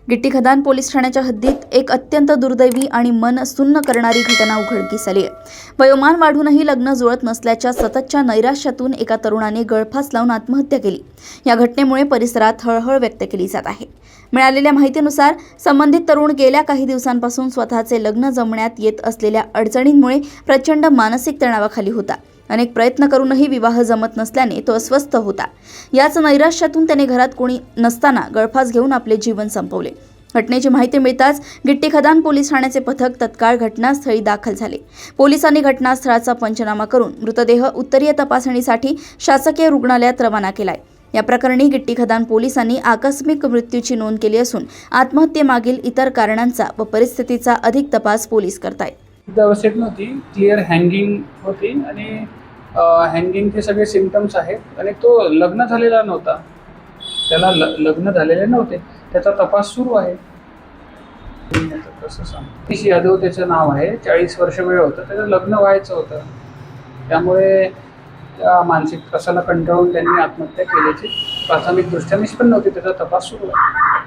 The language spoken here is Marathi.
गिट्टी खदान पोलीस ठाण्याच्या हद्दीत एक अत्यंत दुर्दैवी आणि मन सुन्न करणारी घटना उघडकीस आली आहे। वयोमान वाढूनही लग्न जुळत नसल्याच्या सततच्या नैराश्यातून एका तरुणाने गळफास लावून आत्महत्या केली। या घटनेमुळे परिसरात हळहळ व्यक्त केली जात आहे। मिळालेल्या माहितीनुसार संबंधित तरुण गेल्या काही दिवसांपासून स्वतःचे लग्न जमण्यात येत असलेल्या अडचणींमुळे प्रचंड मानसिक तणावाखाली होता। अनेक प्रयत्न करूनही विवाह जमत नसल्याने तो अस्वस्थ होता। याच नैराश्यातून त्याने घरात कोणी नसताना गळफास घेऊन आपले जीवन संपवले। घटनेची माहिती मिळताच गिट्टी खदान पोलीस ठाण्याचे पथक तत्काळ घटनास्थळी दाखल झाले। पोलिसांनी घटनास्थळाचा पंचनामा करून मृतदेह उत्तरीय तपासणीसाठी शासकीय रुग्णालयात रवाना केलाय। या प्रकरणी गिट्टी खदान पोलिसांनी आकस्मिक मृत्यूची नोंद केली असून आत्महत्येमागील इतर कारणांचा व परिस्थितीचा अधिक तपास पोलीस करतायत। व्यवस्थित नव्हती, क्लिअर हँगिंग होती आणि हँगिंगचे सगळे सिम्पटम्स आहेत आणि तो लग्न झालेला नव्हता, त्याला लग्न झालेले नव्हते, त्याचा तपास सुरू आहे। कसं सांग, निश यादव त्याचं नाव आहे, 40 वर्ष वेळ होतं, त्याचं लग्न व्हायचं होतं, त्यामुळे त्या मानसिक त्रासाला कंटाळून त्यांनी आत्महत्या केल्याची प्राथमिकदृष्ट्या निष्पन्न होती। त्याचा तपास सुरू आहे।